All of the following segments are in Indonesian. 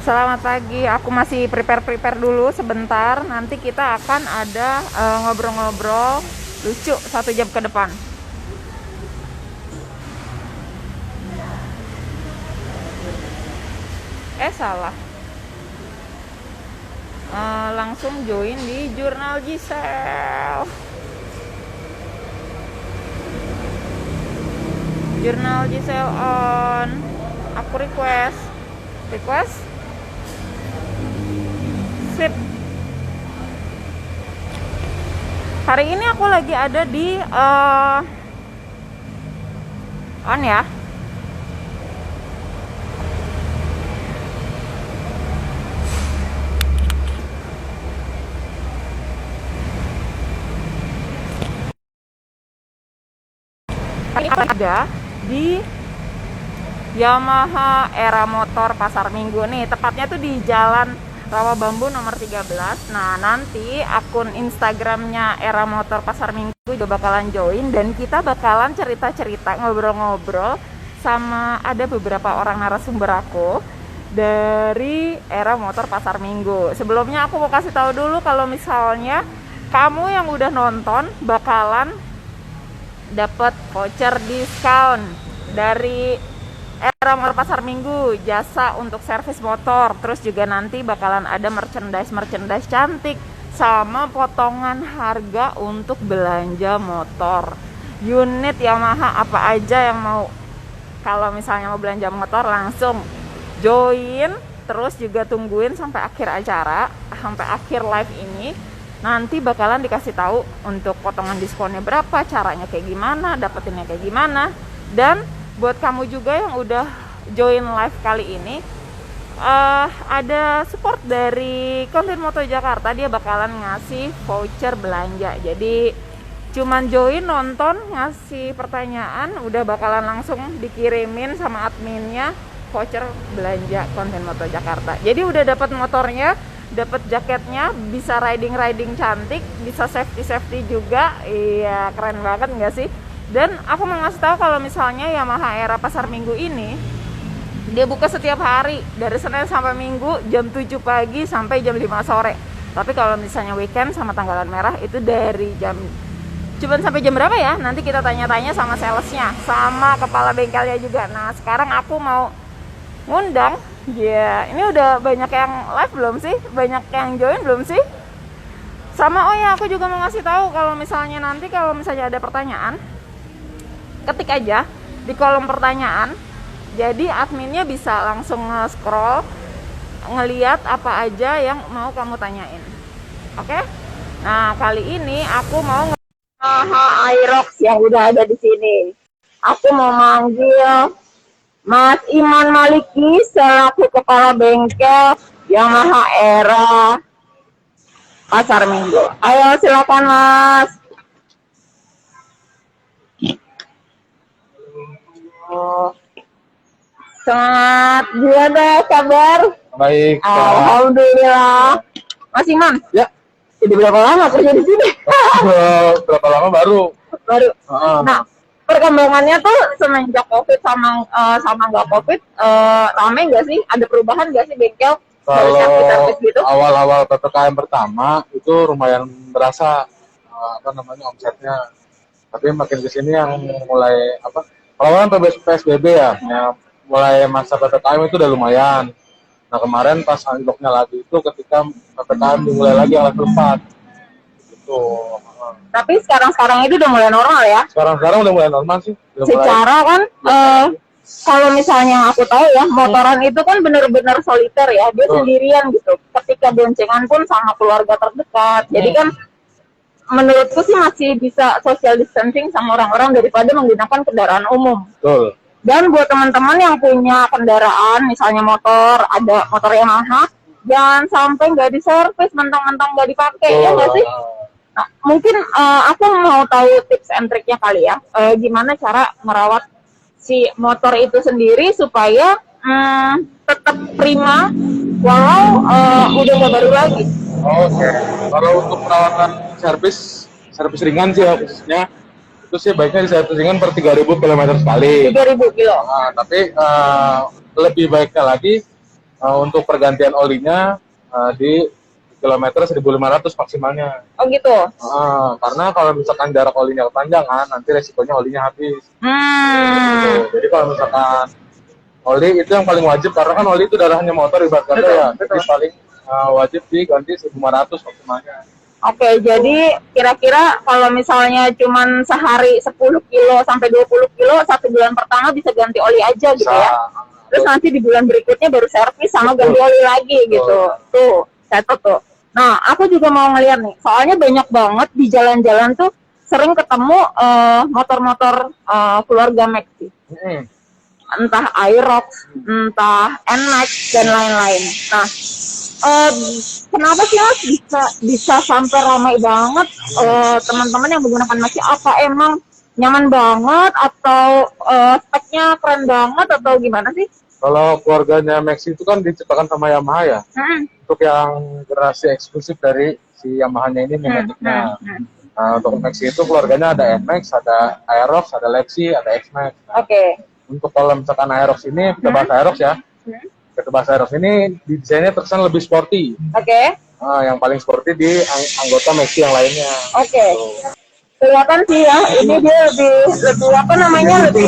Selamat pagi, aku masih prepare dulu sebentar. Nanti kita akan ada ngobrol-ngobrol lucu 1 jam ke depan. Salah. Langsung join di Jurnal Gisel. Jurnal Gisel on. Aku request. Sip. Hari ini aku lagi ada di on ya. Ada di Yamaha Era Motor Pasar Minggu nih, tepatnya tuh di Jalan Rawa Bambu nomor 13. Nah, nanti akun Instagramnya Era Motor Pasar Minggu juga bakalan join, dan kita bakalan cerita-cerita, ngobrol-ngobrol sama ada beberapa orang narasumber aku dari Era Motor Pasar Minggu. Sebelumnya aku mau kasih tahu dulu kalau misalnya kamu yang udah nonton bakalan dapat voucher diskon dari Era Motor Pasar Minggu, jasa untuk servis motor. Terus juga nanti bakalan ada merchandise cantik sama potongan harga untuk belanja motor. Unit Yamaha apa aja yang mau, kalau misalnya mau belanja motor langsung join. Terus juga tungguin sampai akhir acara, sampai akhir live ini. Nanti bakalan dikasih tahu untuk potongan diskonnya berapa, caranya kayak gimana, dapetinnya kayak gimana. Dan buat kamu juga yang udah join live kali ini, ada support dari Konten Moto Jakarta, dia bakalan ngasih voucher belanja. Jadi cuman join, nonton, ngasih pertanyaan, udah bakalan langsung dikirimin sama adminnya voucher belanja Konten Moto Jakarta. Jadi udah dapat motornya, dapat jaketnya, bisa riding cantik, bisa safety juga. Iya, keren banget nggak sih? Dan aku mau ngasih tahu kalau misalnya Yamaha Era Pasar Minggu ini dia buka setiap hari dari Senin sampai Minggu jam 7 pagi sampai jam 5 sore. Tapi kalau misalnya weekend sama tanggalan merah itu dari jam, cuman sampai jam berapa ya? Nanti kita tanya-tanya sama salesnya, sama kepala bengkelnya juga. Nah, sekarang aku mau ngundang. Ya, ini udah banyak yang live belum sih? Banyak yang join belum sih? Sama, oh ya, aku juga mau ngasih tahu kalau misalnya nanti kalau misalnya ada pertanyaan, ketik aja di kolom pertanyaan. Jadi adminnya bisa langsung nge-scroll, ngeliat apa aja yang mau kamu tanyain. Oke? Nah, kali ini aku mau Yamaha Aerox yang udah ada di sini. Aku mau manggil Mas Iman Maliki selaku kepala bengkel Yamaha Era Pasar Minggu. Ayo silakan Mas. Semangat juga deh kabar. Baik. Alhamdulillah. Mas Iman. Ya. Jadi berapa lama kerja di sini? Berapa lama baru? Nah, perkembangannya tuh semenjak COVID sama nggak COVID, rame nggak sih? Ada perubahan nggak sih bengkel? Kalau gitu? Awal-awal PPKM pertama itu lumayan berasa omsetnya. Tapi makin kesini yang mulai kalau kan PSBB ya, mulai masa PPKM itu udah lumayan. Nah kemarin pas unlocknya lagi itu ketika PPKM dimulai lagi yang level 4 gitu. Tapi sekarang itu udah mulai normal ya? Sekarang udah mulai normal sih. Secara kan kalau misalnya aku tahu ya, motoran itu kan benar-benar soliter ya, dia sendirian gitu. Ketika boncengan pun sama keluarga terdekat. Jadi kan menurutku sih masih bisa social distancing sama orang-orang daripada menggunakan kendaraan umum. Betul. Dan buat teman-teman yang punya kendaraan, misalnya motor, ada motor Yamaha, jangan sampai nggak diservis, mentang-mentang nggak dipakai, ya nggak sih? Nah, mungkin aku mau tahu tips and triknya kali ya, gimana cara merawat si motor itu sendiri supaya tetap prima walau udah nggak baru lagi. Oke. Kalau untuk perawatan servis ringan sih ya, khususnya itu sih baiknya di servis ringan per 3.000 km sekali. 3.000 kilo. Tapi lebih baiknya lagi Untuk pergantian olinya di kilometer 1.500 maksimalnya. Oh gitu. Karena kalau misalkan jarak olinya kepanjangan, nanti resikonya olinya habis. Hmm. Jadi kalau misalkan oli itu yang paling wajib, karena kan oli itu darahnya motor ibarat kata ya. Jadi paling wajib diganti 1.500 maksimalnya. Oke, jadi kira-kira kalau misalnya cuman sehari 10 kilo sampai 20 kilo, 1 bulan pertama bisa ganti oli aja gitu ya. Terus nanti di bulan berikutnya baru servis sama ganti oli lagi gitu. Tuh, catat tuh. Nah, aku juga mau ngeliat nih, soalnya banyak banget di jalan-jalan tuh sering ketemu motor-motor keluarga Maxi. Entah Aerox, entah NMAX, dan lain-lain. Nah, kenapa sih Mas bisa sampai ramai banget teman-teman yang menggunakan Maxi? Apa emang nyaman banget atau speknya keren banget atau gimana sih? Kalau keluarganya Maxi itu kan diciptakan sama Yamaha ya. Untuk yang generasi eksklusif dari si Yamaha-nya ini, Matic-nya. Nah, untuk Maxi itu keluarganya ada NMAX, ada Aerox, ada Lexi, ada X-Max. Oke. Untuk kalau misalkan Aerox ini, kita bahas Aerox ya. Kita bahas Aerox ini desainnya terkesan lebih sporty. Oke. Yang paling sporty di anggota Maxi yang lainnya. Oke. Kelihatan sih ya, ini dia lebih apa namanya, lebih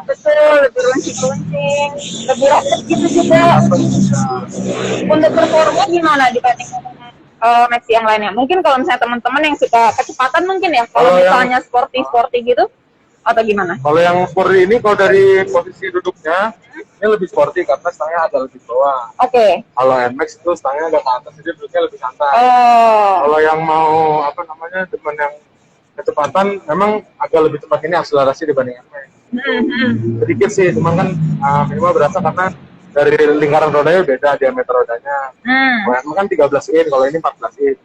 betul, lebih runcing-runcing, lebih rapet gitu juga. Untuk performa gimana dibanding Maxi yang lainnya? Mungkin kalau misalnya teman-teman yang suka kecepatan mungkin ya, kalau misalnya sporty gitu, atau gimana? Kalau yang sporty ini, kalau dari posisi duduknya, ini lebih sporty karena stangnya agak lebih bawah. Oke. Kalau NMAX itu stangnya agak ke atas, jadi duduknya lebih santai. Kalau yang mau apa namanya, teman yang kecepatan, memang agak lebih cepat ini akselerasi dibanding NMAX. Sedikit sih, cuman kan minimal berasa karena dari lingkaran rodanya beda, diameter rodanya. Kalau NMAX kan 13 in, kalau ini 14 in.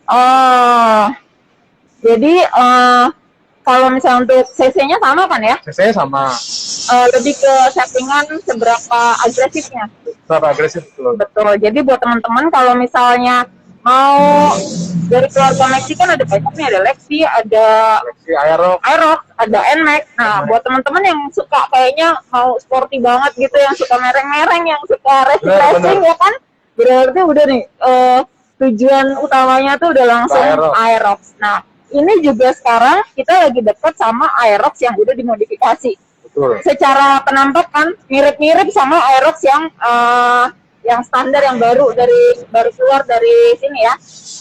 Jadi kalau misalnya untuk CC-nya sama kan ya? CC-nya sama. Lebih ke settingan seberapa agresifnya. Seberapa agresif, betul. Betul. Jadi buat teman-teman kalau misalnya mau dari keluarga Maxi kan ada banyak nih, ada Lexi, ada Lexi, Aerox, ada NMAX. Nah, buat teman-teman yang suka kayaknya mau sporty banget gitu, yang suka mereng-mereng, yang suka racing ya kan, berarti udah nih tujuan utamanya tuh udah langsung Aerox. Nah, ini juga sekarang kita lagi dekat sama Aerox yang udah dimodifikasi. Betul. Secara penampakan mirip-mirip sama Aerox yang standar, yang baru keluar dari sini ya.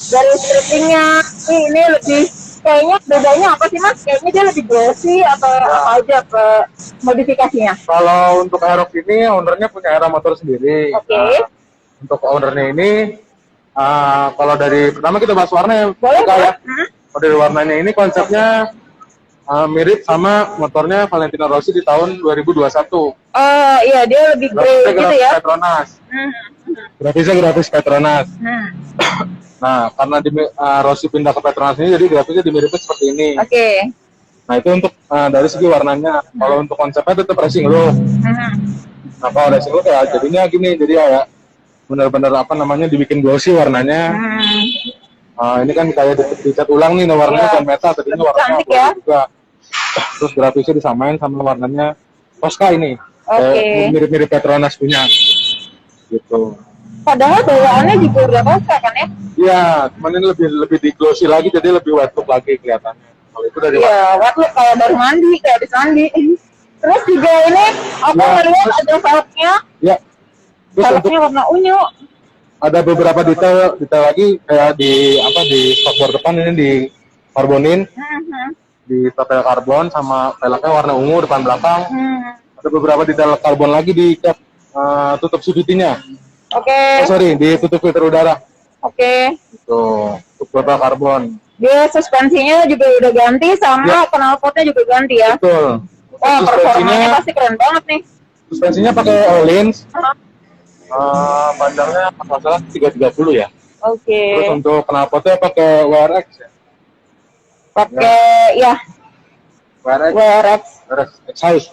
Dari strippingnya, ini lebih kayaknya bedanya apa sih Mas? Kayaknya dia lebih glossy atau apa aja ke modifikasinya? Kalau untuk Aerox ini, ownernya punya Era Motor sendiri. Oke. Untuk ownernya ini, kalau dari pertama kita bahas warnanya. Boleh ya? Kalau dari warnanya ini konsepnya mirip sama motornya Valentino Rossi di tahun 2021. Iya, dia lebih grey gitu ya. Petronas. Grafisnya grafis Petronas. Nah, karena Rossi pindah ke Petronas ini, jadi grafisnya dimiripin seperti ini. Oke. Nah, itu untuk dari segi warnanya. Kalau untuk konsepnya tetap racing look. Nah, kalau racing look ya jadinya gini, jadi kayak benar-benar apa namanya dibikin glossy warnanya. Ini kan kayak dicat ulang nih, warnanya kan meta, tadinya warnanya ya? juga. Terus grafisnya disamain sama warnanya Tosca ini. Mirip-mirip Petronas punya. Gitu. Padahal bawaannya juga udah Tosca kan ya? Iya, cuman ini lebih di glossy lagi, jadi lebih wet look lagi kelihatannya. Kalau itu dari wet look kayak baru mandi, kayak habis mandi. Terus juga ini aku ngeliat ada velgnya. Iya. Velgnya warna unyu. Ada beberapa detail lagi kayak di spakbor depan ini di karbonin. Di total karbon sama velgnya warna ungu depan belakang. Ada beberapa detail karbon lagi di cap tutup CVT-nya. Oke. Di tutup filter udara. Oke. Tuh, total karbon. Dia suspensinya juga udah ganti sama knalpotnya juga ganti ya. Betul. Wah, performanya pasti keren banget nih. Suspensinya pakai Öhlins. Panjangnya kalau salah 330 ya. Oke. Terus untuk knalpotnya pakai WRX ya. Pakai WRX Excise.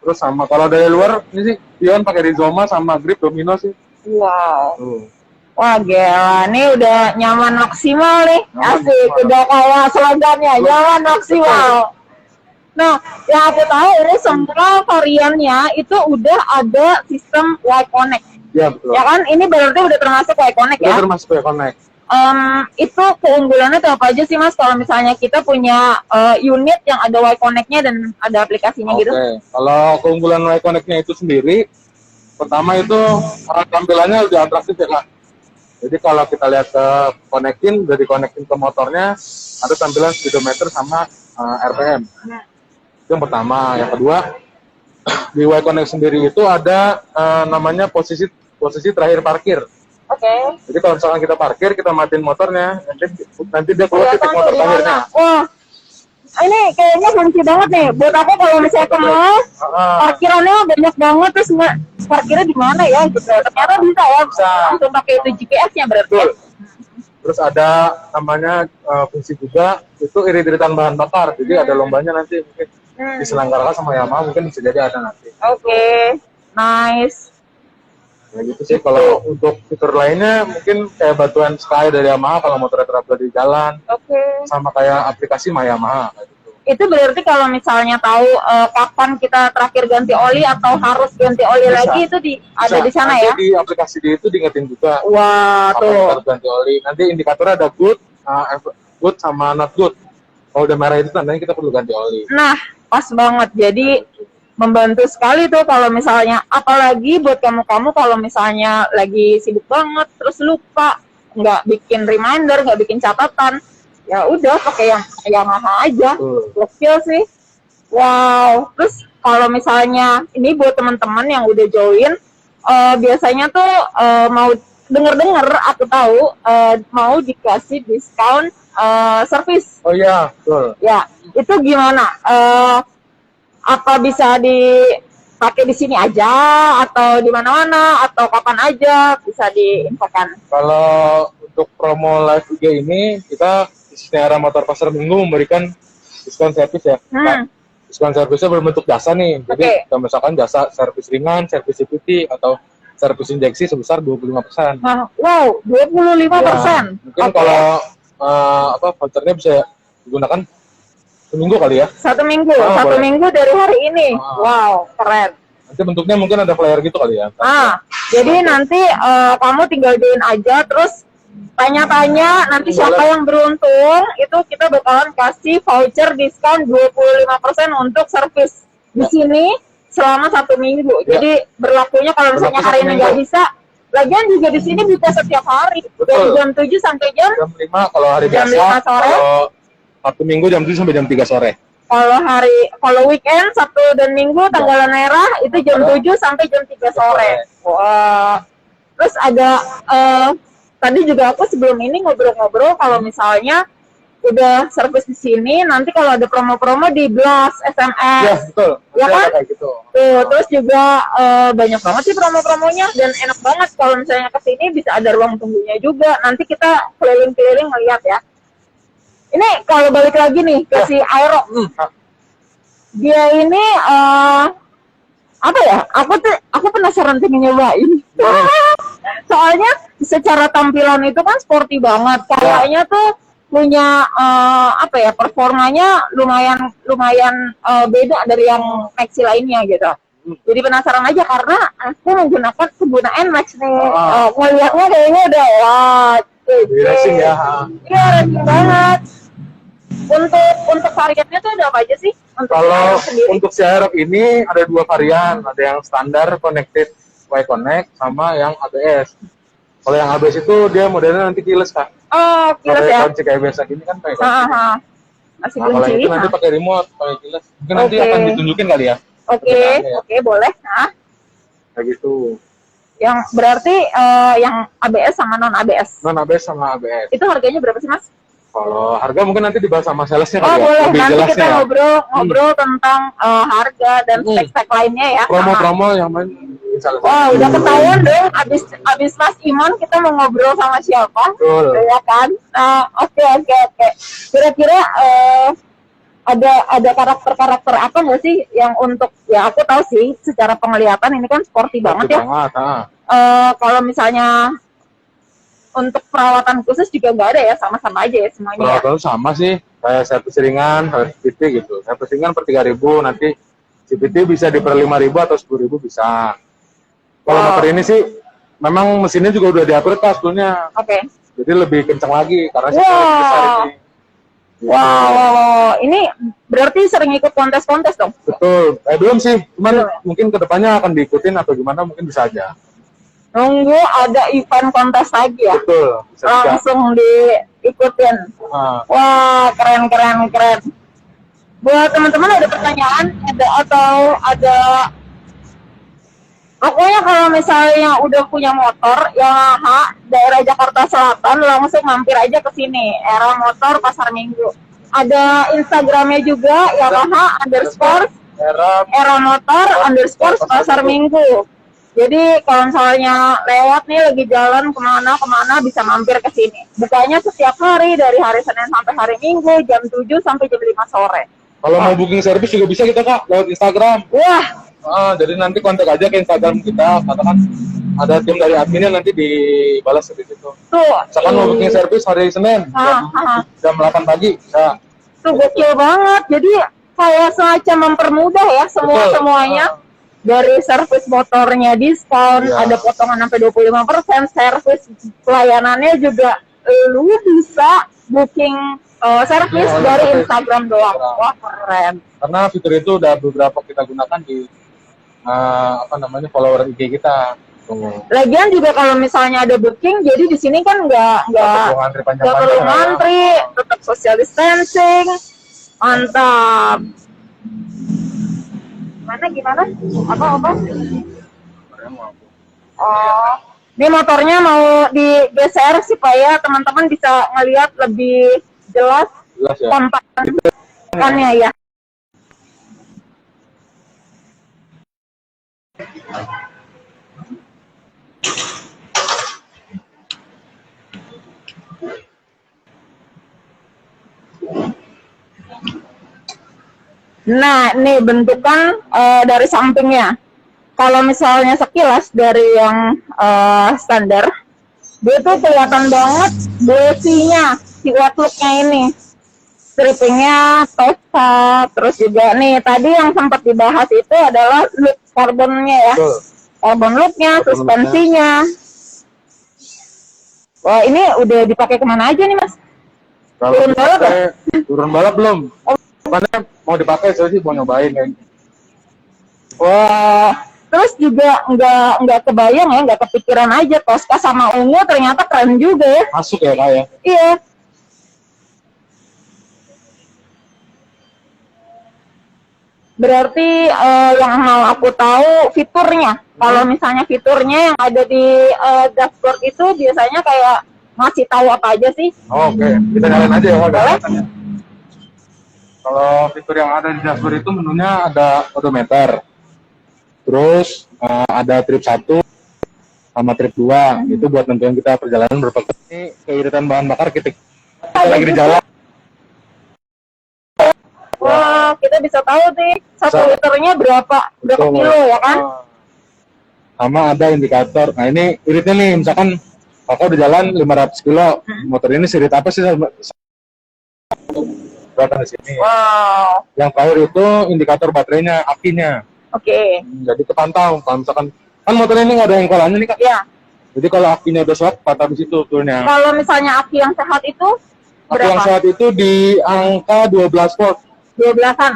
Terus sama kalau dari luar ini sih Pion pakai Rizoma sama grip Domino sih. Wow. Wah gila, ini udah nyaman maksimal nih. Asik, udah kayak slogannya, nyaman maksimal. Nah, yang aku tahu ini semua variannya itu udah ada sistem Y Connect. Iya betul. Ya kan, ini berarti udah termasuk Y-Connect Itu ya. termasuk Y-Connect. Itu keunggulannya tuh apa aja sih Mas kalau misalnya kita punya unit yang ada Y-Connect-nya dan ada aplikasinya gitu? Oke, kalau keunggulan Y-Connect-nya itu sendiri, pertama itu tampilannya lebih atraktif ya Kak. Jadi kalau kita lihat ke konekin, udah dikonekin ke motornya, ada tampilan speedometer sama RPM. Itu yang pertama. Yang kedua, di Y-Connect sendiri itu ada namanya posisi terakhir parkir. Oke. Jadi kalau misalkan kita parkir, kita matiin motornya, nanti dia keluar titik Kelihatan motor tuh di terakhirnya. mana. Wah, ini kayaknya fungsi banget nih. Buat aku kalau misalnya ke mall, parkirannya banyak banget, terus nggak parkirnya di mana ya gitu. Ternyata bisa ya, Bisa. langsung pakai itu GPS-nya berarti. Betul. Terus ada namanya fungsi juga, itu irit-iritan bahan bakar. Jadi ada lombanya nanti mungkin diselenggarakan sama Yamaha, mungkin bisa jadi ada nanti. Oke, nice. Ya gitu sih. Kalau untuk fitur lainnya mungkin kayak bantuan Sky dari Yamaha kalau motornya terapkan di jalan, Oke. sama kayak aplikasi My Yamaha kayak gitu. Itu berarti kalau misalnya tahu kapan kita terakhir ganti oli atau harus ganti oli Bisa. lagi itu ada di sana Nanti ya? di aplikasi itu diingetin juga Wah, kapan kita tuh. harus ganti oli. Nanti indikatornya ada good sama not good. Kalau udah merah itu tandanya kita perlu ganti oli. Nah, pas banget. Jadi membantu sekali tuh kalau misalnya, apalagi buat kamu-kamu kalau misalnya lagi sibuk banget terus lupa nggak bikin reminder, nggak bikin catatan, ya udah pakai yang Yamaha aja. Gokil sih. Wow. Terus kalau misalnya ini buat teman-teman yang udah join, biasanya tuh mau denger-denger aku tahu mau dikasih diskon service. Oh iya, betul. Ya, itu gimana? Apa bisa dipakai di sini aja atau di mana-mana atau kapan aja bisa diinfokan? Kalau untuk promo live IG ini kita di Era Motor Pasar Minggu memberikan diskon servis ya. Nah, diskon servisnya berbentuk jasa nih. Jadi kita misalkan jasa servis ringan, servis CVT atau servis injeksi sebesar 25%. Nah, wow, 25%. Ya, mungkin kalau vouchernya bisa digunakan seminggu kali ya. Satu minggu boleh. Minggu dari hari ini. Wow, keren. Nanti bentuknya mungkin ada flyer gitu kali ya. Jadi nanti kamu tinggal join aja, terus tanya-tanya, nanti siapa yang beruntung, itu kita bakalan kasih voucher diskon 25% untuk servis di sini selama 1 minggu. Jadi berlakunya kalau misalnya hari ini nggak bisa, lagian juga di sini bisa setiap hari. Dari jam 7 sampai jam 5 kalau hari jam biasa. 5 sore. Kalau Sabtu Minggu jam 7 sampai jam 3 sore. Kalau weekend, Sabtu dan Minggu tanggalan merah itu jam 7 sampai jam 3 sore. Wah. Terus ada tadi juga aku sebelum ini ngobrol-ngobrol kalau misalnya udah servis di sini, nanti kalau ada promo-promo di blast SMS. Ya, betul. Ya kan? Kayak gitu. Tuh, terus juga banyak banget sih promo-promonya dan enak banget kalau misalnya ke sini bisa ada ruang tunggunya juga. Nanti kita keliling-keliling melihat ya. Ini kalau balik lagi nih ke si Aero. Dia ini apa ya? Aku penasaran pengen nyobain. Soalnya secara tampilan itu kan sporty banget. Kayaknya tuh punya performanya lumayan beda dari yang Maxi lainnya gitu. Jadi penasaran aja karena aku menggunakan NMAX nih. Ngeliatnya kayaknya udah wah. Racing ya. Iya, racing banget. Untuk variannya tuh ada apa aja sih? Kalau untuk si Aerox ini ada 2 varian, ada yang standar connected Y-Connect sama yang ABS. Kalau yang ABS itu dia modelnya nanti keyless Kak. Oh, keyless ya. Kunci kayak biasa gini kan pakai kunci. Masih Nah, kalau kunci. itu nanti pakai remote, pakai keyless. Mungkin nanti akan ditunjukin kali ya. Oke, boleh. Nah, kayak gitu. yang berarti yang ABS sama non ABS. Non ABS sama ABS. Itu harganya berapa sih Mas? Kalau harga mungkin nanti dibahas sama salesnya kali ya. Boleh. Lebih Nanti jelasnya kita ngobrol tentang harga dan spek-spek lainnya ya. Promo-promo yang main salesnya. Oh, udah ketahuan dong. Abis Mas Iman kita mau ngobrol sama siapa? Betul. Ya kan? Oke. Kira-kira ada karakter-karakter apa nggak sih yang untuk, ya aku tahu sih secara penglihatan ini kan sporty banget ya. Kalau misalnya untuk perawatan khusus juga nggak ada ya, sama-sama aja ya semuanya. Perawatan sama sih, kayak servis ringan, servis CVT gitu. Servis ringan per 3.000, nanti CVT bisa di per 5.000 atau 10.000 bisa. Kalau motor ini sih memang mesinnya juga udah diupgrade Kak sebetulnya. Oke. Jadi lebih kencang lagi karena sistemnya lebih besar ini. Wow, ini berarti sering ikut kontes-kontes dong? Betul. Belum sih, cuman mungkin kedepannya akan diikutin atau gimana mungkin bisa aja. Nunggu ada event kontes lagi ya? Betul. Bisa langsung diikutin. Wah, keren. Buat teman-teman ada pertanyaan, ada pokoknya kalau misalnya udah punya motor Yamaha daerah Jakarta Selatan langsung mampir aja ke sini, Era Motor Pasar Minggu. Ada Instagramnya juga Yamaha Era Motor Pasar Minggu. Jadi kalau misalnya lewat nih lagi jalan kemana bisa mampir ke sini. Bukanya setiap hari dari hari Senin sampai hari Minggu jam 7 sampai jam 5 sore. Kalau mau booking service juga bisa kita Kak lewat Instagram. Wah. Jadi nanti kontak aja ke Instagram kita, katakan ada tim dari adminnya nanti dibalas di situ. Tuh. Misalkan mau booking service hari Senin jam 8 pagi bisa. Tuh gokil banget. Jadi kayak semacam mempermudah ya semuanya. Dari servis motornya diskon, ada potongan sampai 25%, servis pelayanannya juga lu bisa booking servis dari Instagram doang. Wah, keren. Karena fitur itu udah beberapa kita gunakan di follower IG kita. Lagian juga kalau misalnya ada booking, jadi di sini kan nggak perlu ngantri, tetap social distancing, mantap. Gimana? Apa? Oh, ini motornya mau digeser supaya teman-teman bisa ngelihat lebih jelas ya. Tampakannya ya. Nah, ini bentukan dari sampingnya. Kalau misalnya sekilas dari yang standar, dia tuh kelihatan banget besinya, si wet look-nya ini. Strippingnya, Tosca, terus juga nih, tadi yang sempat dibahas itu adalah look karbonnya ya. Karbon look-nya, suspensinya. Wah, ini udah dipakai kemana aja nih, Mas? Turun balap ya? Turun balap belum? Makanya mau dipakai sih mau nyobain kan. Wah, terus juga nggak kebayang ya, nggak kepikiran aja Tosca sama ungu ternyata keren juga ya. Masuk ya Kak ya? Iya. Berarti yang mau aku tahu fiturnya. Kalau misalnya fiturnya yang ada di dashboard itu biasanya kayak ngasih tahu apa aja sih? Oke. Kita jalan aja ya Kak. Kalau fitur yang ada di dashboard itu menunya ada odometer, terus ada trip 1 sama trip 2, itu buat nentuin kita perjalanan berapa kali. Ini keiritan bahan bakar kita lagi di jalan. Wah, kita bisa tahu nih 1 liternya berapa kilo ya kan? Sama ada indikator. Nah ini iritnya nih, misalkan kakak udah jalan 500 kilo, motor ini sirit apa sih? Di sini. Wow. Yang terakhir itu indikator baterainya, akinya. Oke. Jadi kepantau. Kalau misalkan kan motor ini nggak ada yang kolannya nih Kak. Iya. Jadi kalau akinya udah sehat, pantau di situ turunnya. Kalau misalnya aki yang sehat itu berapa? Aki yang sehat itu di angka 12 volt. 12-an.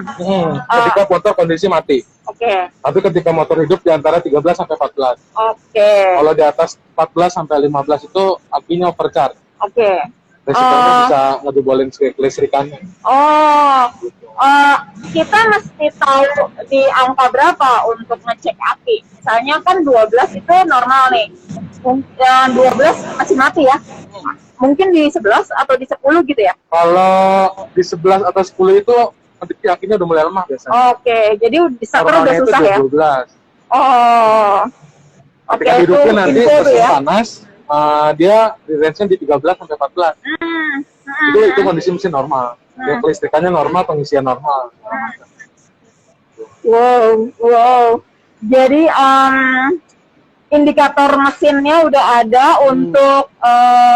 Ketika motor kondisi mati. Oke. Tapi ketika motor hidup di antara 13 sampai 14. Oke. Kalau di atas 14 sampai 15 itu akinya overcharge. Oke. Resikonya bisa ngejebolin kelistrikannya. Kita mesti tahu di angka berapa untuk ngecek aki. Misalnya kan 12 itu normal nih. 12 masih mati ya. Mungkin di 11 atau di 10 gitu ya? Kalau di 11 atau 10 itu nanti akinya udah mulai lemah biasanya. Oke, jadi udah susah ya? 12. Oke, ketika hidupnya nanti mesin ya? panas, dia range-nya di 13 sampai 14. Itu kondisi mesin normal. Dia kelistrikannya normal, pengisian normal. Wow. Jadi indikator mesinnya udah ada untuk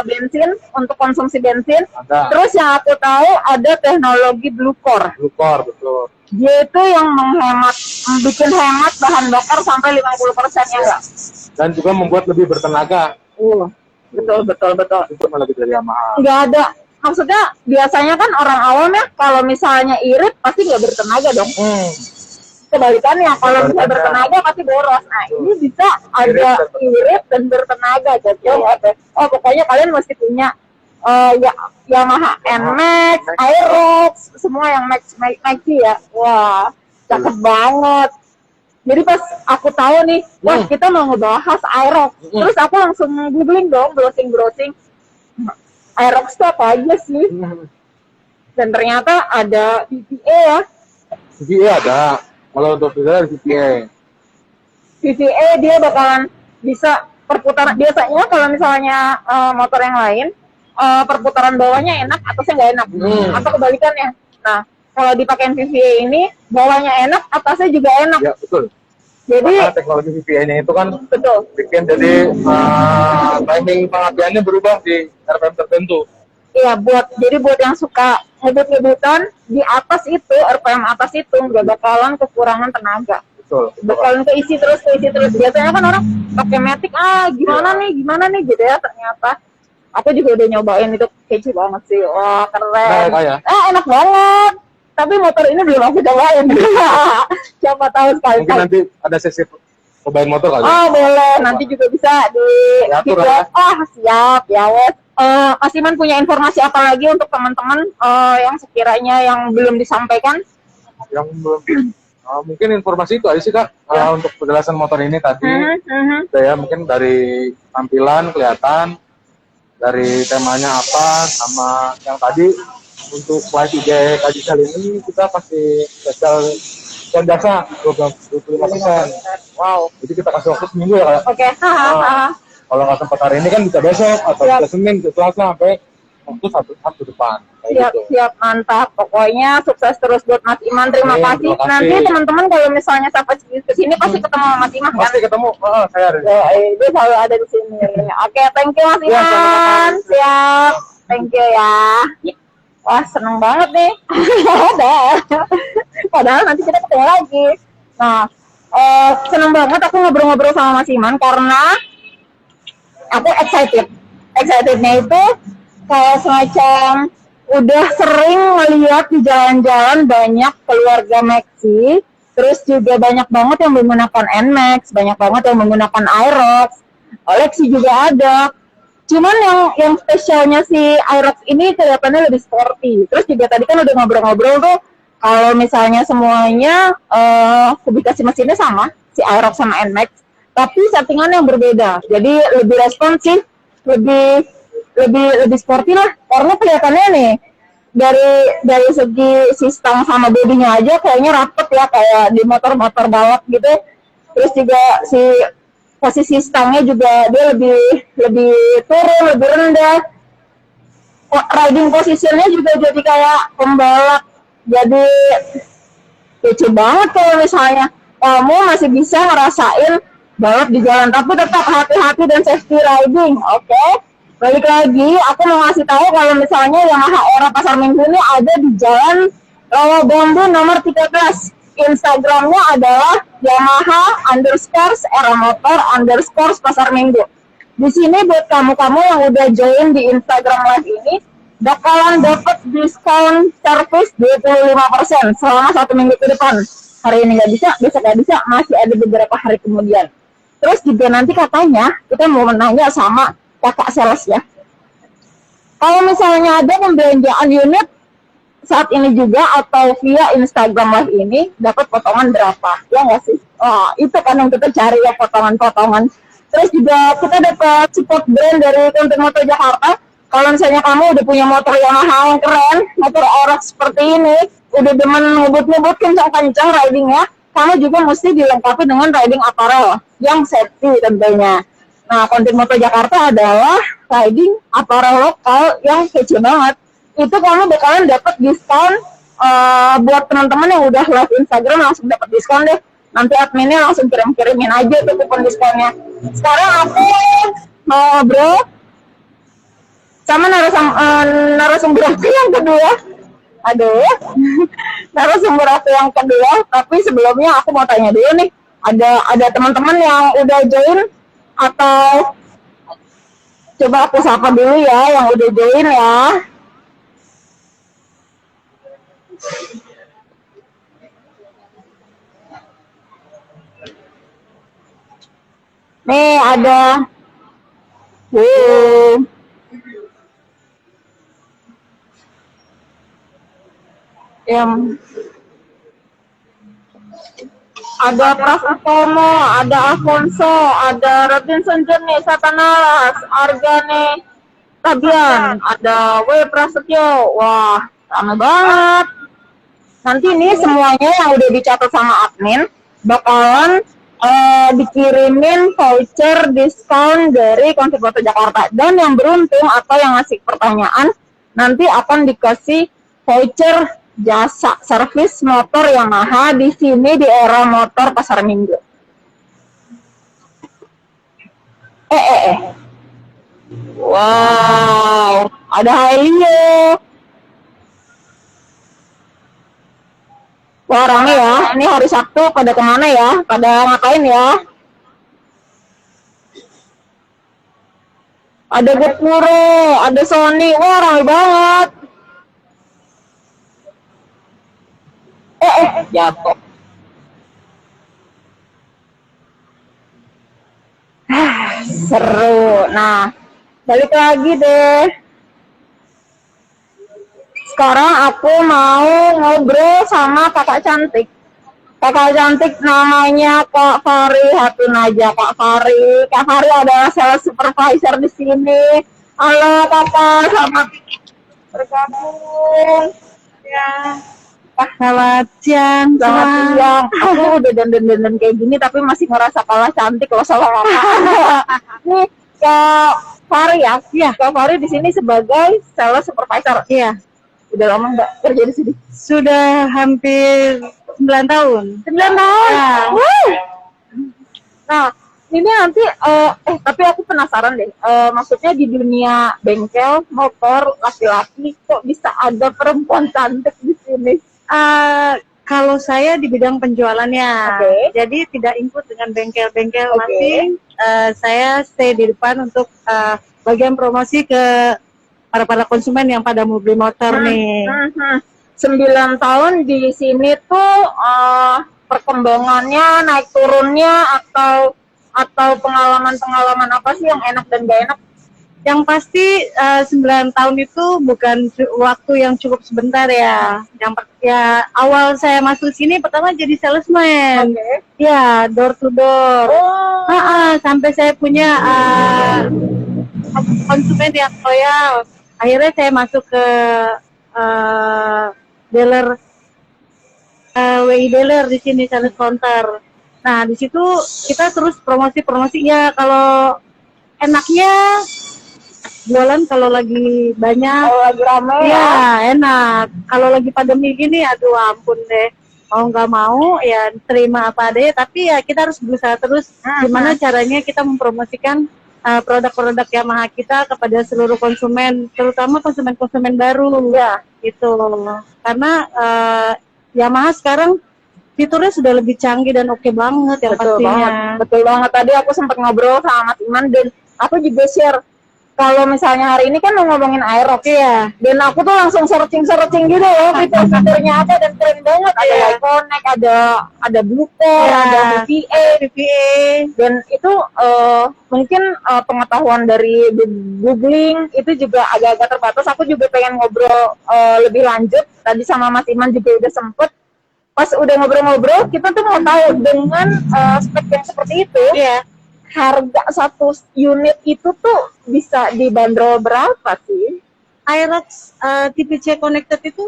bensin, untuk konsumsi bensin. Ada. Terus yang aku tahu ada teknologi Blue Core. Blue Core, betul. Dia itu yang bikin hemat bahan bakar sampai 50% ya enggak? dan juga membuat lebih bertenaga. Betul. Itu malah lebih dari Yamaha. Nggak ada, maksudnya biasanya kan orang awam ya kalau misalnya irit pasti nggak bertenaga dong. Kebalikannya, kalau bisa bertenaga pasti boros. Nah, ini bisa ada irit dan bertenaga, cocok. Oh, pokoknya kalian mesti punya Yamaha NMAX, Aerox, semua yang Max ya. Wah, cakep banget. Jadi pas aku tahu nih, wah kita mau ngebahas Aerox. Terus aku langsung googling dong, browsing. Aerox itu apa aja sih? Dan ternyata ada VVA ya. VVA ada. Kalau untuk VVA dia bakalan bisa perputaran. Biasanya kalau misalnya motor yang lain, perputaran bawahnya enak, atasnya nggak enak. Atau kebalikannya. Nah, kalau dipakein VVA ini, bawahnya enak, atasnya juga enak. Ya, betul. Jadi karena teknologi VVA-nya itu kan betul. bikin jadi timing pengapiannya berubah di RPM tertentu. Iya, jadi buat yang suka ngebut-ngebutan di atas itu, RPM atas itu nggak bakalan kekurangan tenaga. Betul. Bakalan keisi terus. Biasanya kan orang pakai Matic, gimana nih gitu ya. Ternyata aku juga udah nyobain, itu kece banget sih. Wah, keren. Enak banget. Tapi motor ini belum aku cobain. Siapa tahu sekali. Mungkin nanti ada sesi cobain motor kali. Oh, boleh. Nanti juga bisa di diatur ya. Siap ya, wes. Mas Iman punya informasi apa lagi untuk teman-teman yang sekiranya yang belum disampaikan? Yang belum mungkin informasi itu aja sih Kak, untuk penjelasan motor ini tadi. Ya mungkin dari tampilan kelihatan, dari temanya apa, sama yang tadi untuk live IG Kaji kali ini kita pasti spesial jasa 25%. Wow. Jadi kita kasih waktu seminggu ya Kak. Oke. Kalau nggak sempat hari ini kan bisa besok atau bisa Senin, bisa Selasa sampai waktu satu depan. Siap, mantap. Pokoknya sukses terus buat Mas Iman. Terima kasih. Nanti teman-teman kalau misalnya sampai ke sini pasti ketemu Mas Iman kan? Pasti ketemu. Saya ada. Dia selalu ada di sini. Oke, thank you Mas Iman. Siap. Thank you ya. Wah, seneng banget nih. Padahal nanti kita ketemu lagi. Nah, seneng banget aku ngobrol-ngobrol sama Mas Iman karena aku excitednya itu kayak semacam udah sering melihat di jalan-jalan banyak keluarga Maxi, terus juga banyak banget yang menggunakan NMAX, banyak banget yang menggunakan Aerox, Lexi juga ada. Cuman yang spesialnya si Aerox ini kelihatannya lebih sporty. Terus juga tadi kan udah ngobrol-ngobrol tuh kalau misalnya semuanya kubikasi mesinnya sama, si Aerox sama NMAX, tapi settingan yang berbeda. Jadi lebih responsif, lebih sporty lah. Karena kelihatannya nih dari segi sistem sama bodinya aja kayaknya rapet ya, kayak di motor-motor balap gitu. Terus juga si posisi stangnya juga dia lebih turun, lebih rendah. Riding positionnya juga jadi kayak pembalap. Jadi lucu banget kalau misalnya kamu masih bisa ngerasain balap di jalan, tapi tetap hati-hati dan safety riding. Oke? Balik lagi, aku mau ngasih tahu kalau misalnya Yamaha Era Pasar Minggu ini ada di Jalan Rawa Bambu nomor 13. Instagramnya adalah Yamaha_Era Motor _Pasar Minggu. Di sini buat kamu-kamu yang udah join di Instagram Live ini, bakalan dapat diskon servis 25% selama 1 minggu ke depan. Hari ini nggak bisa, besok nggak bisa, masih ada beberapa hari kemudian. Terus juga nanti katanya kita mau menanya sama kakak sales ya. Kalau misalnya ada pembelanjaan unit saat ini juga atau via Instagram Live ini dapat potongan berapa? Ya nggak sih? Oh, itu kan yang kita cari ya, potongan-potongan. Terus juga kita dapat support brand dari Konten Motor Jakarta. Kalau misalnya kamu udah punya motor Yamaha yang keren, motor Aerox seperti ini, udah demen ngebut-ngebut kencang-kencang ridingnya, kamu juga mesti dilengkapi dengan riding apparel yang safety tentunya. Nah, Konten Motor Jakarta adalah riding apparel lokal yang kece banget. Itu kamu bakalan dapat diskon buat teman-teman yang udah live Instagram, langsung dapat diskon deh. Nanti adminnya langsung kirim-kirimin aja tuh kupon diskonnya. Sekarang aku mau ngobrol sama narasumber aku yang kedua. Narasumber aku yang kedua. Tapi sebelumnya aku mau tanya dulu nih, ada teman-teman yang udah join Atau coba aku sapa dulu ya yang udah join ya. Nih ada yang ada Pras Utomo, ada Afonso, ada Robinson Johnny, Satanalas, Argane Tabian, ada W Prasetyo. Wah, rame banget. Nanti nih semuanya yang udah dicatat sama admin bakalan dikirimin voucher diskon dari Konservato Jakarta. Dan yang beruntung atau yang ngasih pertanyaan nanti akan dikasih voucher jasa servis motor Yamaha di sini di Era Motor Pasar Minggu. Wow, ada Helio. Wah, rame ya. Ini hari Sabtu pada kemana ya? Pada ngapain ya? Ada Gopuro, ada Sony. Wah, rame banget. Jatuh. Seru. Nah, balik lagi deh. Sekarang aku mau ngobrol sama kakak cantik. Kakak cantik namanya Kak Fari Hatunaja. Kak Fari adalah sales supervisor di sini. Halo kakak, selamat bergabung. Ya. Selamat siang. Selamat siang. Aku udah dandan kayak gini tapi masih ngerasa kalah cantik loh sama kakak. Nih Kak Fari ya? Iya. Kak Fari di sini sebagai sales supervisor. Iya. Udah lama nggak kerja di sini? Sudah hampir 9 tahun. 9 tahun? Ya. Nah, ini nanti, tapi aku penasaran deh, maksudnya di dunia bengkel, motor, laki-laki, kok bisa ada perempuan cantik di sini? Kalau saya di bidang penjualannya, jadi tidak ikut dengan bengkel-bengkel masing. Saya stay di depan untuk bagian promosi ke para konsumen yang pada mau beli motor nih. 9 tahun di sini tuh perkembangannya naik turunnya atau pengalaman-pengalaman apa sih yang enak dan gak enak? Yang pasti 9 tahun itu bukan waktu yang cukup sebentar ya. Ya awal saya masuk sini pertama jadi salesman. Ya, door to door. Sampai saya punya konsumen yang loyal. Akhirnya saya masuk ke dealer WI dealer di sini, sales counter. Nah di situ kita terus promosi ya. Kalau enaknya jualan kalau lagi banyak, kalau lagi rame ya enak. Kalau lagi pandemi gini, aduh ampun deh, mau nggak mau ya terima apa adanya. Tapi ya kita harus berusaha terus gimana caranya kita mempromosikan produk-produk Yamaha kita kepada seluruh konsumen, terutama konsumen baru ya gitu. Karena Yamaha sekarang fiturnya sudah lebih canggih dan oke banget yang pastinya. Betul banget. Tadi aku sempat ngobrol sama Mas Iman dan aku juga share kalau misalnya hari ini kan mau ngomongin Aerox ya, dan aku tuh langsung searching gitu loh fitur-fiturnya apa, dan keren banget. Ada Live Connect, ada Bluetooth, ada VPA, dan itu mungkin pengetahuan dari googling itu juga agak-agak terbatas. Aku juga pengen ngobrol lebih lanjut tadi sama Mas Iman juga udah sempet. Pas udah ngobrol-ngobrol kita tuh mau tahu dengan spek yang seperti itu. Harga satu unit itu tuh bisa dibanderol berapa sih? Aerox tipe C connected itu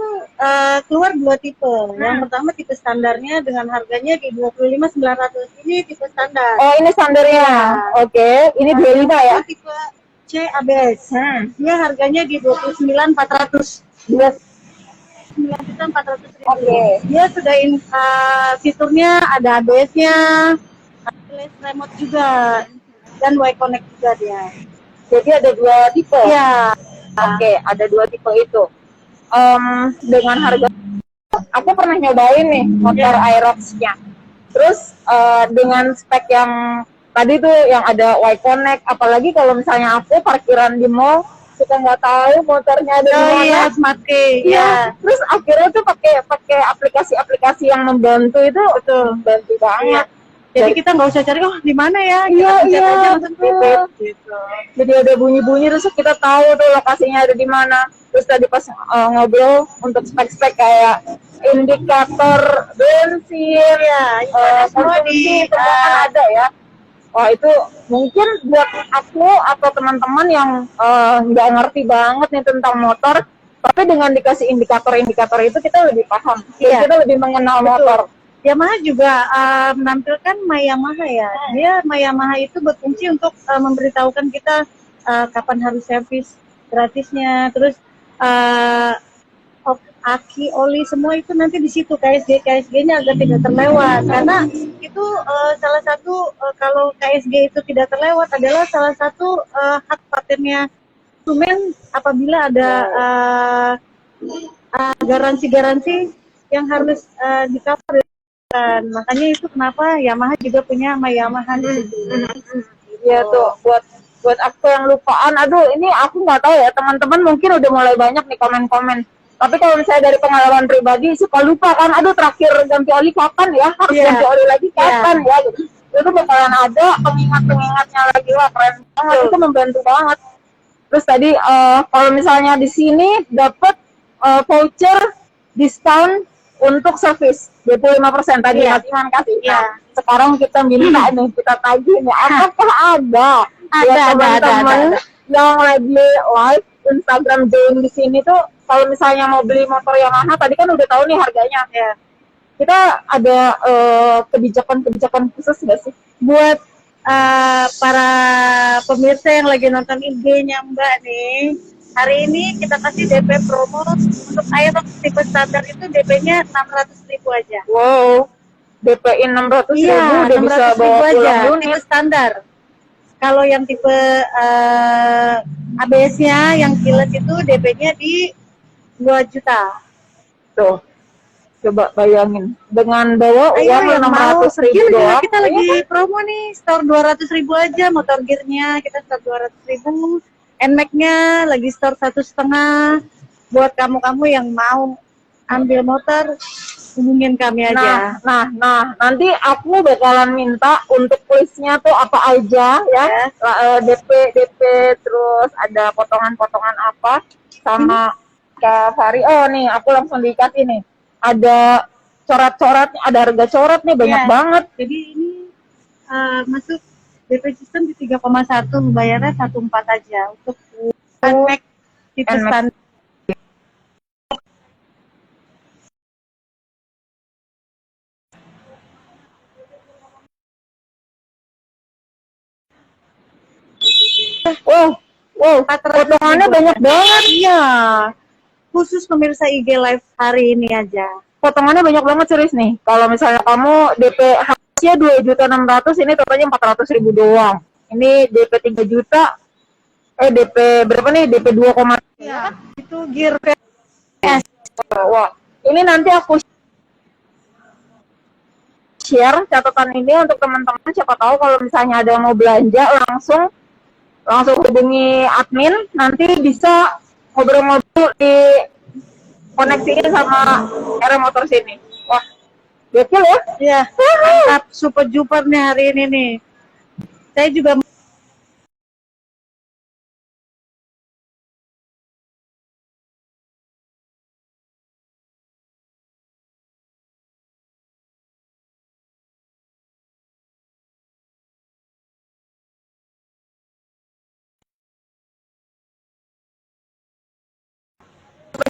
keluar 2 tipe. Yang pertama tipe standarnya dengan harganya di 25.900. Ini tipe standar. Oh, ini standarnya. Oke, ini 25 ya. Tipe C ABS. Dia harganya di 29.400. 9.400.000. Dia sudah fiturnya ada ABS-nya. Remote juga dan Y Connect juga dia. Jadi ada 2 tipe. Iya. Ada 2 tipe itu. Dengan harga, aku pernah nyobain nih motor Aerox-nya. Terus dengan spek yang tadi tuh yang ada Y Connect, apalagi kalau misalnya aku parkiran di mall suka nggak tahu motornya ada di Oh mana. iya, Smart Key. Iya. Terus akhirnya tuh pakai aplikasi-aplikasi yang membantu itu Betul. membantu banget. Jadi kita nggak usah cari, oh di mana ya? Kita Iya, pencet iya, aja langsung betul. pipit gitu. Jadi ada bunyi-bunyi terus kita tahu tuh lokasinya ada di mana. Terus tadi pas ngobrol untuk spek-spek kayak indikator bensin, Ya, semua konsumsi di itu kan ada ya. Wah itu mungkin buat aku atau teman-teman yang nggak ngerti banget nih tentang motor, tapi dengan dikasih indikator-indikator itu kita lebih paham, Iya. kita lebih mengenal Betul. motor. Yamaha juga menampilkan My Yamaha ya. Dia My Yamaha itu berfungsi untuk memberitahukan kita kapan harus servis gratisnya, terus aki, oli semua itu nanti di situ KSG-nya agar tidak terlewat. Karena itu salah satu kalau KSG itu tidak terlewat adalah salah satu hak patennya konsumen apabila ada garansi-garansi yang harus di-cover. Makanya itu kenapa Yamaha juga punya My Yamaha di situ. Iya tuh buat aku yang lupaan, aduh ini aku nggak tahu ya, teman-teman mungkin udah mulai banyak nih komen-komen. Tapi kalau misalnya dari pengalaman pribadi suka lupa kan, aduh terakhir ganti oli kapan ya, harus Iya. ganti oli lagi kapan ya gitu. Itu bakalan ada pengingat-pengingatnya lagi, wah keren banget, itu membantu banget. Terus tadi kalau misalnya di sini dapat voucher diskon untuk servis 25% tadi Iya. Mas Iman kasih. Iya. Nah, sekarang kita minta nih, kita tagih nih, apakah ada ya teman-teman yang lagi live Instagram join di sini tuh, kalau misalnya mau beli motor Yamaha, tadi kan udah tahu nih harganya. Ya. Kita ada kebijakan-kebijakan khusus nggak sih? Buat para pemirsa yang lagi nonton IG-nya Mbak nih, hari ini kita kasih DP promo untuk Aerox tipe standar itu DP-nya 600.000 aja. Wow, DP-in 600.000 Iya, udah bisa 600.000 bawa aja, pulang tipe unit. standar. Kalau yang tipe ABS-nya yang keyless itu DP-nya di 2 juta. Tuh, coba bayangin dengan bawa Ayo uang yang mau 600.000 doang. kita lagi promo nih, store 200.000 aja, motor gearnya kita store 200.000, NMAX-nya lagi store 1,5. Buat kamu-kamu yang mau ambil motor, hubungin kami aja. Nah, nanti aku bakalan minta untuk listnya tuh apa aja ya, DP terus ada potongan-potongan apa sama Kak Fari. Oh nih, aku langsung dikasih nih. Ada coret-coretnya, ada harga coret nih banyak Iya. banget. Jadi ini masuk DP sistem di 3,1, bayarnya 1,4 aja untuk NMAX tipe NMAX. standar. Wow, potongannya banyak banget. Iya. Khusus pemirsa IG Live hari ini aja. Potongannya banyak banget serius nih. Kalau misalnya kamu DP harusnya 2.600.000, ini totalnya 400.000 doang. Ini DP 3 juta, DP berapa nih? DP 2, Iya. Itu gear wah. Ini nanti aku share catatan ini untuk teman-teman, siapa tahu kalau misalnya ada yang mau belanja langsung hubungi admin, nanti bisa ngobrol-ngobrol di koneksiin sama Era Motor sini. Wah, gokil ya. ya. Mantap, super duper nih hari ini nih. Saya juga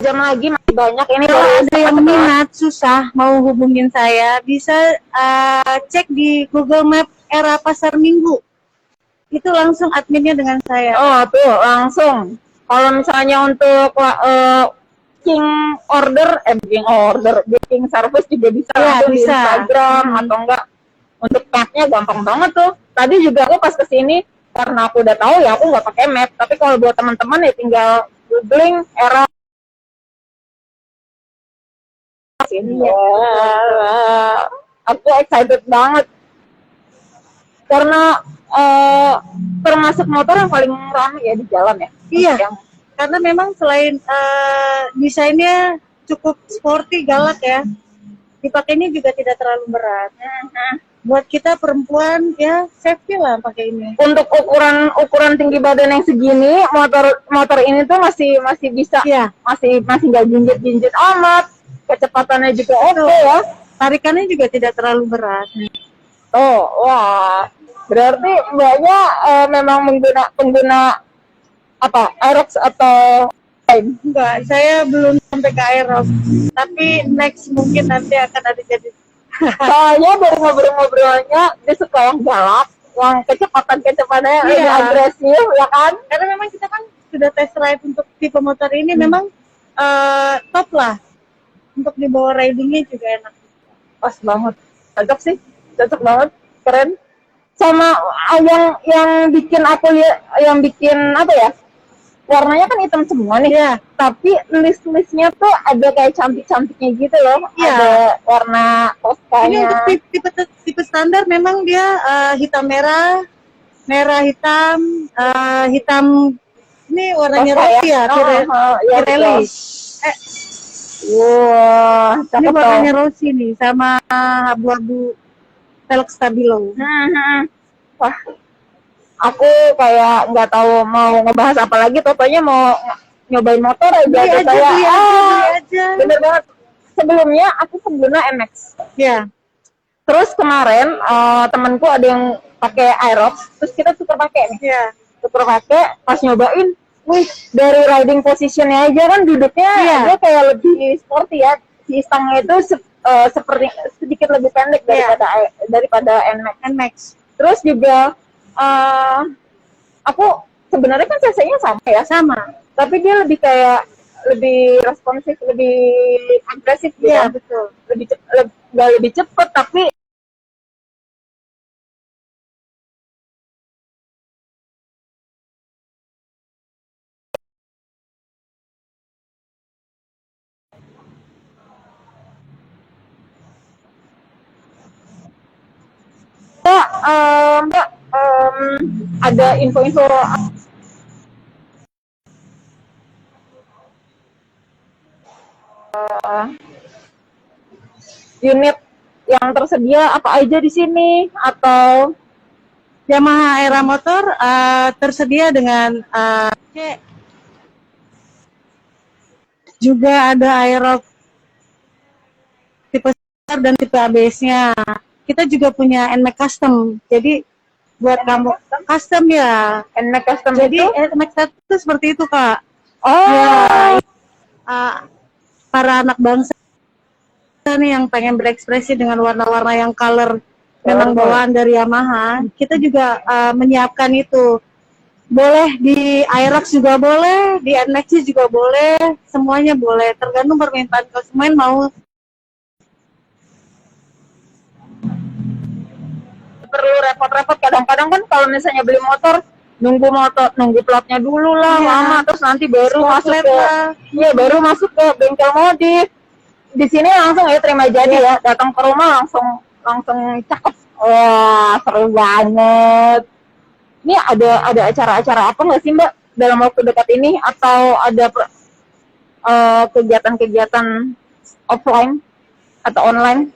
jam lagi masih banyak ini. kalau ada yang minat susah mau hubungin saya, bisa cek di Google Map Era Pasar Minggu. Itu langsung adminnya dengan saya. Oh tuh langsung. Kalau misalnya untuk booking service juga bisa Ya, langsung di bisa. Instagram atau enggak. Untuk mapnya gampang banget tuh. Tadi juga aku pas kesini karena aku udah tahu ya aku nggak pakai map. Tapi kalau buat teman-teman ya tinggal googling Era. Aku excited banget. karena termasuk motor yang paling ramai ya di jalan ya. Iya. Yang Karena memang selain desainnya cukup sporty, galak ya, dipakainya juga tidak terlalu berat. Buat kita perempuan ya safety lah pakai ini. untuk ukuran tinggi badan yang segini, motor ini tuh masih bisa, Iya. masih nggak jinjit amat, kecepatannya juga oke ya. Tarikannya juga tidak terlalu berat. Oh, wah, berarti mbaknya memang pengguna apa, Aerox atau lain? Enggak, saya belum sampai ke Aerox. Tapi next mungkin nanti akan ada jadi. Soalnya dari ngobrol-ngobrolnya dia suka yang galak, yang kecepatannya lebih Iya. agresif, ya kan? Karena memang kita kan sudah test ride untuk tipe motor ini memang top lah. Untuk dibawa ridingnya juga enak. Pas banget, cocok banget, keren. Sama yang bikin aku lihat, yang bikin apa ya, warnanya kan hitam semua nih. Iya. Tapi list-listnya tuh ada kayak cantik-cantiknya gitu loh. Iya. Ada warna Ini Toscanya. untuk tipe standar memang dia hitam merah, merah hitam, hitam ini warnanya Tosca rossi ya, iya, Pirelli. betul. Wah, Ini cakep warnanya tuh. rossi nih sama abu-abu velg stabilo. Wah, aku kayak nggak tahu mau ngebahas apa lagi, totonya mau nyobain motor aja Beli tuh aja, saya. beli aja. Bener banget. Sebelumnya aku pengguna MX. Ya, Terus kemarin temanku ada yang pakai Aerox, terus kita tukar pakai nih. ya. Tukar pakai, pas nyobain, wih, dari riding positionnya aja kan duduknya Iya. dia kayak lebih sporty ya. Si stangnya itu seperti sedikit lebih pendek Iya. daripada NMAX. NMAX. Terus juga aku sebenarnya kan cc-nya sama ya, Sama. tapi dia lebih kayak lebih responsif, lebih agresif gitu. Iya, betul. Nggak lebih cepet, tapi Mbak, ada info-info unit yang tersedia apa aja di sini, atau Yamaha Era Motor tersedia dengan juga ada Aerox tipe standar dan tipe ABS-nya. Kita juga punya NMAX Custom. Jadi buat kamu custom ya. NMAX Custom Jadi itu? NMAX Custom itu seperti itu, Kak. Oh, Ya, para anak bangsa nih yang pengen berekspresi dengan warna-warna yang color memang bawaan dari Yamaha, kita juga menyiapkan itu. Boleh di Aerox juga boleh, di NMAX juga boleh, semuanya boleh, tergantung permintaan konsumen mau. perlu repot-repot, kadang-kadang kan kalau misalnya beli motor nunggu platnya dulu lah, Iya. lama, terus nanti baru masuk Spotlight ke lah. iya, baru masuk ke bengkel modif. Di sini langsung ya terima jadi ya, datang ke rumah langsung cakep. Wah, seru banget. Ini ada acara-acara apa nggak sih Mbak dalam waktu dekat ini, atau ada kegiatan-kegiatan offline atau online?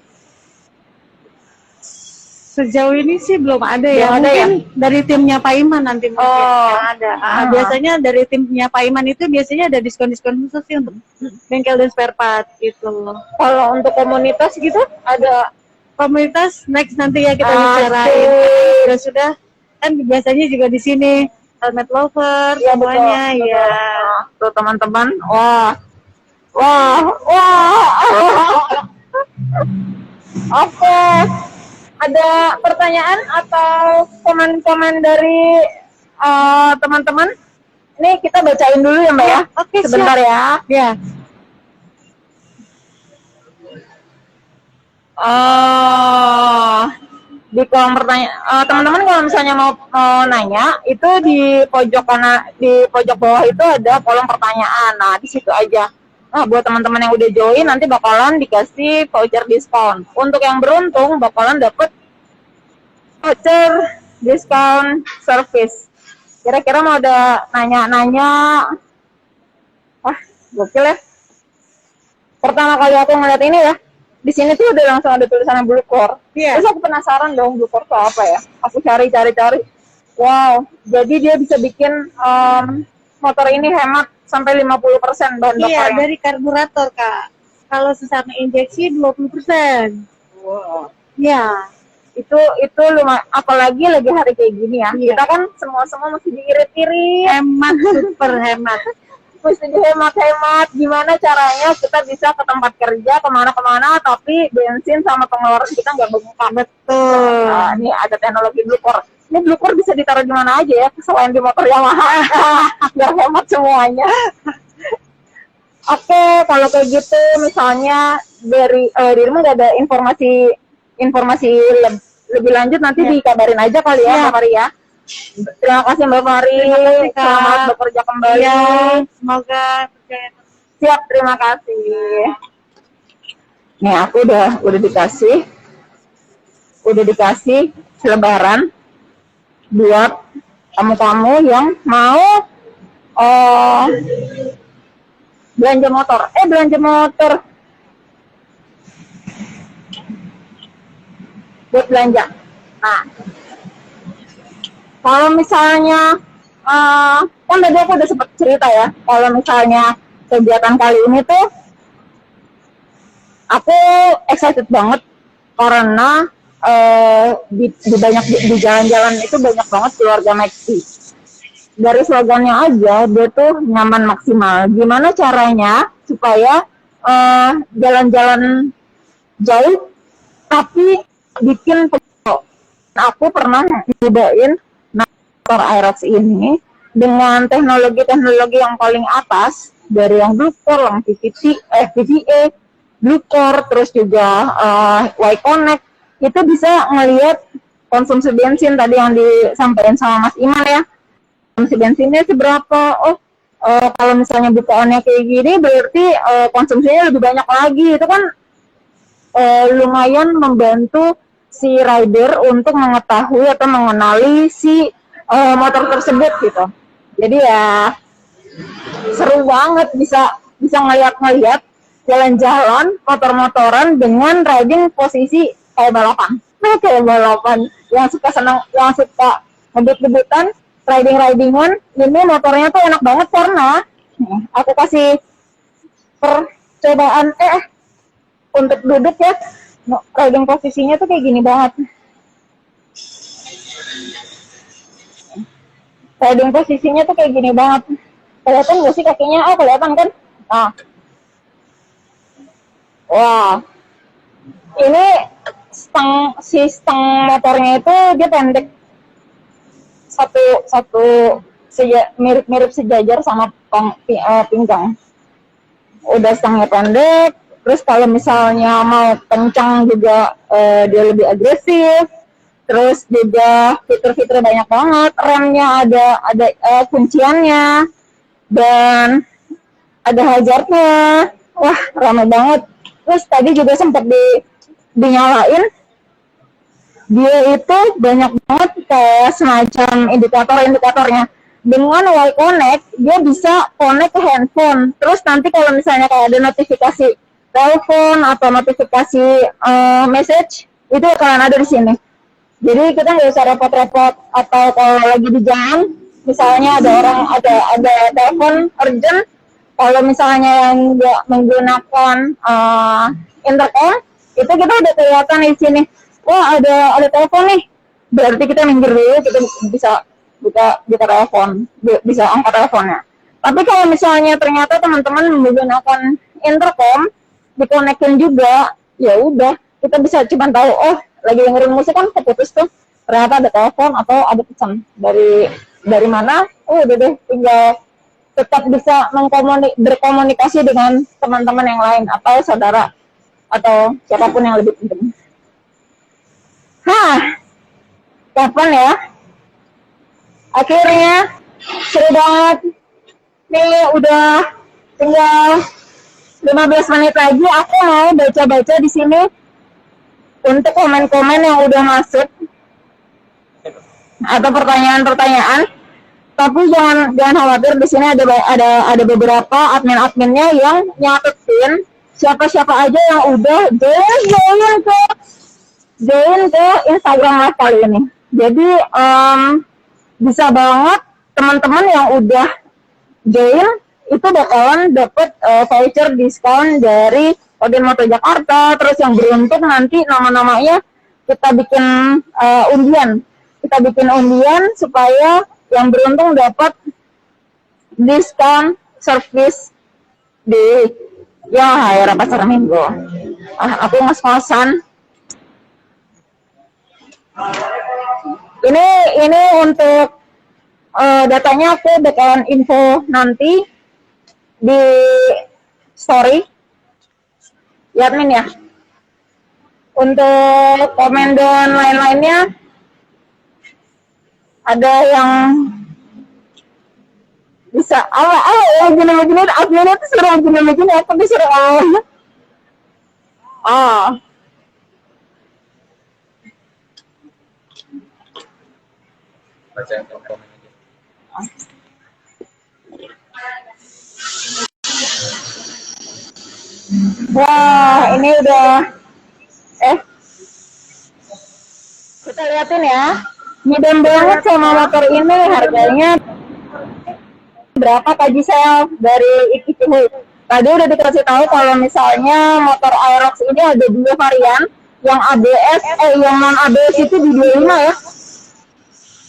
Sejauh ini sih belum ada ya. Belum ada Mungkin dari timnya Pak Iman nanti mungkin yang ada. Biasanya dari timnya Pak Iman itu biasanya ada diskon-diskon khusus sih untuk bengkel dan spare part gitu. Kalau untuk komunitas gitu ada? Komunitas next nanti ya kita Asik. bicarain. Sudah kan biasanya juga di sini helmet lover Iya, semuanya betul. ya. Nah, tuh teman-teman, wah. Oke, ada pertanyaan atau komen-komen dari teman-teman? Nih kita bacain dulu ya Mbak ya. Oke, Sebentar siap. ya. Ya. Di kolom pertanyaan, teman-teman kalau misalnya mau nanya, itu di pojok kanan, di pojok bawah itu ada kolom pertanyaan. Nah, di situ aja. Nah, buat teman-teman yang udah join nanti bakalan dikasih voucher diskon. Untuk yang beruntung bakalan dapet voucher diskon service. Kira-kira mau ada nanya-nanya. Wah, gokil ya. Pertama kali aku ngeliat ini ya, di sini tuh udah langsung ada tulisannya Blue Core. Iya. Terus aku penasaran dong Blue Core itu apa ya. Aku cari. Wow, jadi dia bisa bikin motor ini hemat sampai 50% bahan Iya, bakarnya. dari karburator, Kak. Kalau sesama injeksi 20%. Wow. Iya. Itu lumayan, apalagi lagi hari kayak gini ya. Iya. Kita kan semua mesti diirit-irit, Hemat, super hemat. mesti dihemat-hemat. Gimana caranya kita bisa ke tempat kerja kemana-kemana, tapi bensin sama pengeluaran kita nggak bengkak. Betul. Nah, ini ada teknologi Blue Core. Ini Blue Core bisa ditaruh di mana aja ya, selain di motor Yamaha, biar hemat semuanya. Oke, kalau kayak gitu, misalnya dari dirimu nggak ada informasi lebih lanjut, nanti Ya. dikabarin aja kali ya, Ya. Mbak Maria. Terima kasih Mbak Mari, Terima kasih, Kak. selamat bekerja kembali. Iya, semoga berjaya. Siap, terima kasih. Nih aku udah dikasih selebaran buat kamu-kamu yang mau belanja motor. Buat belanja. Nah, kalau misalnya kan tadi aku udah sempat cerita ya, kalau misalnya kegiatan kali ini tuh aku excited banget karena di jalan-jalan itu banyak banget keluarga Maxi. Dari slogannya aja dia tuh nyaman maksimal. Gimana caranya supaya jalan-jalan jauh tapi bikin pegel. Aku pernah nyobain motor Aerox ini dengan teknologi yang paling atas, dari yang Blue Core, yang PVA, Blue Core, terus juga Y-Connect. Itu bisa ngelihat konsumsi bensin tadi yang disampaikan sama Mas Iman ya. Konsumsi bensinnya seberapa? Kalau misalnya bukaannya kayak gini berarti konsumsinya lebih banyak lagi. Itu kan lumayan membantu si rider untuk mengetahui atau mengenali si motor tersebut gitu. Jadi ya seru banget bisa ngeliat jalan-jalan motor-motoran dengan riding posisi kayak balapan. Kayak balapan yang suka ngebut-ngebutan, riding-on. Ini motornya tuh enak banget karena aku kasih percobaan untuk duduk ya. Riding posisinya tuh kayak gini banget. Riding posisinya tuh kayak gini banget. Kelihatan gak sih kakinya? Kelihatan kan? Nah. Wah. Ini stang motornya itu dia pendek. Mirip sejajar sama pinggang. Udah stangnya pendek. Terus kalau misalnya mau kencang juga dia lebih agresif. Terus juga fitur-fitur banyak banget. Remnya ada kunciannya dan ada hazardnya. Wah, ramai banget. Terus tadi juga sempat dinyalain. Dia itu banyak banget kayak semacam indikatornya. Dengan Y-Connect dia bisa connect ke handphone. Terus nanti kalau misalnya kayak ada notifikasi telepon atau notifikasi message, itu akan ada di sini. Jadi kita nggak usah repot-repot, atau kalau lagi di jalan, misalnya ada telepon urgent, kalau misalnya yang nggak menggunakan intercom, itu kita udah kelihatan di sini. Wah, ada telepon nih, berarti kita minggir dulu, kita bisa buka telepon, bisa angkat teleponnya. Tapi kalau misalnya ternyata teman-teman menggunakan intercom, dikonekin juga, ya udah kita bisa cuma tahu, lagi dengerin musik kan keputus tuh, ternyata ada telepon atau ada pesan dari mana, udah deh, tinggal tetap bisa berkomunikasi dengan teman-teman yang lain atau saudara atau siapapun yang lebih penting. Kapan ya? Akhirnya seru banget. Nih udah tinggal 15 menit lagi, aku mau baca-baca di sini untuk komen-komen yang udah masuk. atau pertanyaan-pertanyaan. Tapi jangan khawatir, di sini ada beberapa admin-adminnya yang nyatetin siapa-siapa aja yang udah join ke Instagram Live kali ini. Jadi bisa banget teman-teman yang udah join itu bakalan dapet voucher diskon dari Odin Moto Jakarta. Terus yang beruntung nanti nama-namanya kita bikin undian. Kita bikin undian supaya yang beruntung dapat diskon service di era pasar minggu. Aku ngos-ngosan. Ini untuk datanya aku bakalan info nanti di story. Ya admin ya. Untuk komen dan lain-lainnya ada yang bisa gini adminnya tuh suruh gini aku disuruh Baca yang komen aja. Wah, ini udah kita liatin ya. Ngidam banget sama motor ini, harganya berapa Kak Gisel dari Ikicihui. Tadi udah dikasih tahu kalau misalnya motor Aerox ini ada 2 varian, yang ABS yang non ABS itu di 25 ya.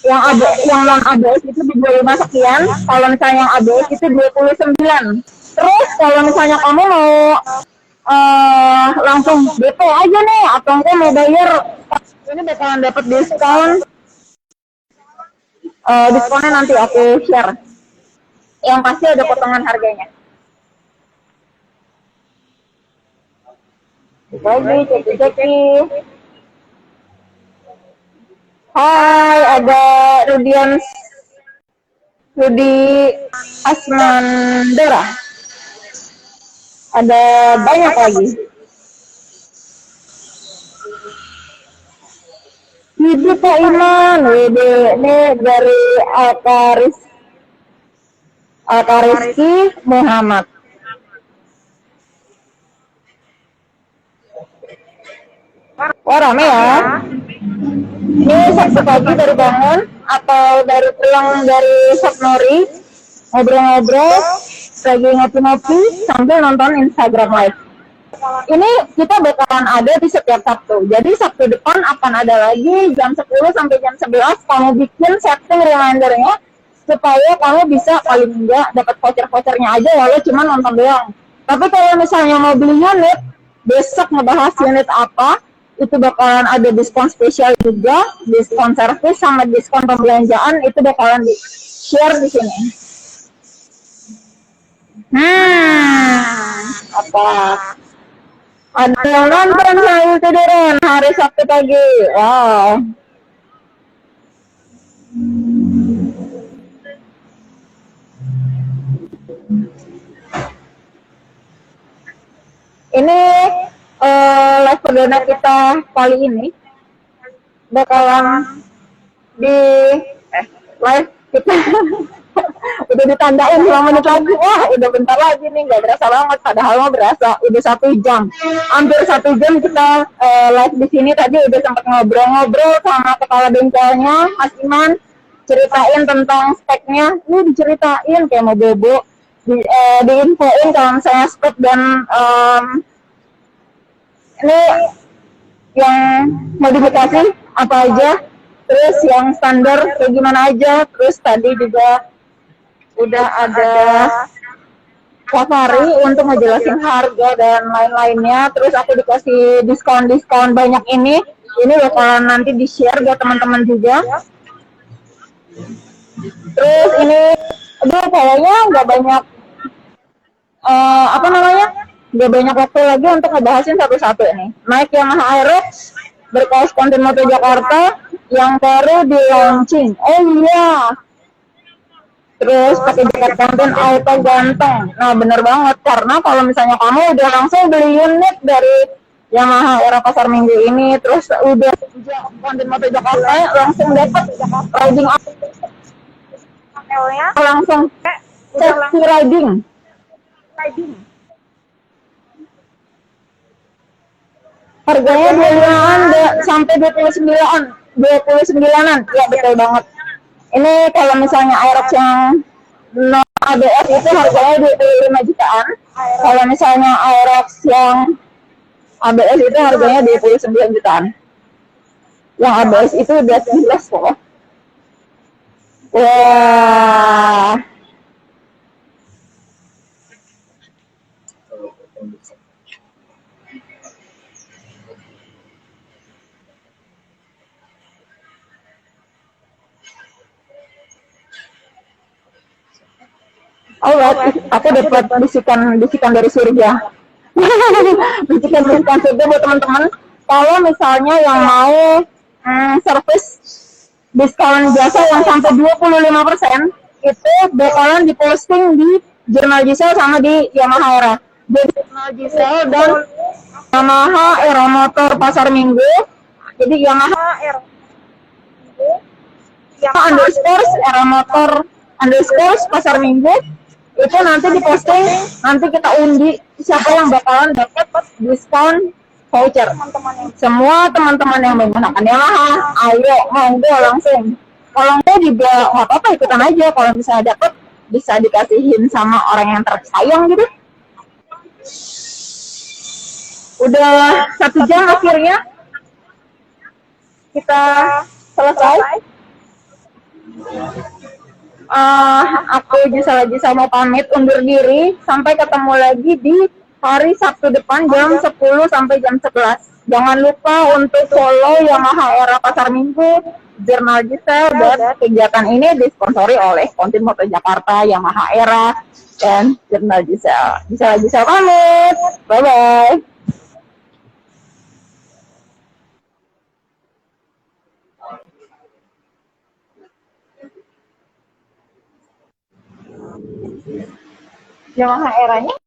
Yang non ABS itu di 25 sekian, kalau misalnya yang ABS itu 29. Terus kalau misalnya kamu mau langsung DP aja nih atau enggak mau bayar, ini bakalan dapat diskon. Diskonnya nanti aku share. Yang pasti ada potongan harganya. Lagi ceki. Hai, ada Rudi Asmandera. Ada banyak lagi. Hidup Pak Iman, ini dari Rizky Muhammad. Wah rame ya. Ini Sabtu pagi baru bangun atau dari pulang dari Sapnori, ngobrol-ngobrol, lagi ngopi-ngopi sambil nonton Instagram Live. Ini kita bakalan ada di setiap Sabtu. Jadi Sabtu depan akan ada lagi jam 10 sampai jam 11. Kamu bikin setting remindernya supaya kamu bisa paling enggak dapat voucher-vouchernya aja walau cuma nonton doang. Tapi kalau misalnya mau beli unit, besok ngebahas unit apa, itu bakalan ada diskon spesial juga, diskon servis sama diskon pembelanjaan itu bakalan di share di sini. Apa? Ada yang nonton saya tiduran hari Sabtu pagi. Wow. Ini live perdana kita kali ini bakalan di live kita udah ditandain 5 menit lagi. Wah udah bentar lagi nih, nggak berasa banget, padahal mah berasa udah 1 jam, hampir 1 jam kita live di sini. Tadi udah sempat ngobrol-ngobrol sama kepala bengkelnya Mas Iman, ceritain tentang speknya. Diceritain kayak mau bobo, diinfoin kalau misalnya spek dan ini yang modifikasi apa aja, terus yang standar kayak gimana aja. Terus tadi juga udah ada Safari untuk ngejelasin harga dan lain-lainnya. Terus aku dikasih diskon banyak ini bakalan nanti di share buat teman-teman juga. Terus ini kayaknya nggak banyak nggak banyak waktu lagi untuk ngebahasin satu-satu nih. Naik Yamaha Aerox berkaos konten Moto Jakarta yang baru di launching. Oh iya. Terus pakai jaket konten auto ganteng. Nah bener banget, karena kalau misalnya kamu udah langsung beli unit dari Yamaha Era Pasar Minggu ini, terus udah konten Moto Jakarta langsung dapat riding langsung safety riding. Harganya 25-an sampai 29-an. Ya betul banget. Ini kalau misalnya Aerox yang non ABS itu harganya 25 jutaan. Kalau misalnya Aerox yang ABS itu harganya 29 jutaan. Yang ABS itu udah jelas kok. Wah. Alright, aku dapat bisikan dari surga. Bisikan surga buat teman-teman. Kalau misalnya yang mau service diskon jasa yang sampai 25%, itu bakalan diposting di Jurnal Gisel sama di Yamaha Era. Jadi Jurnal Gisel dan Yamaha Era Motor Pasar Minggu. Jadi Yamaha Era underscore Era Motor underscore Pasar Minggu itu nanti diposting, nanti kita undi siapa yang bakalan dapat diskon voucher. Semua teman-teman yang menggunakan Yamaha, ayo monggo langsung. Kalau mau juga nggak apa-apa, ikutan aja. Kalau misalnya dapat, bisa dikasihin sama orang yang tersayang gitu. Udah 1 jam akhirnya kita selesai. Aku Gisela mau pamit undur diri. Sampai ketemu lagi di hari Sabtu depan jam 10 sampai jam 11. Jangan lupa untuk follow Yamaha Era Pasar Minggu, Jurnal Gisel, dan kegiatan ini disponsori oleh Kontin Moto Jakarta, Yamaha Era, dan Jurnal Gisel. Gisela pamit. Bye-bye. Yamaha Eranya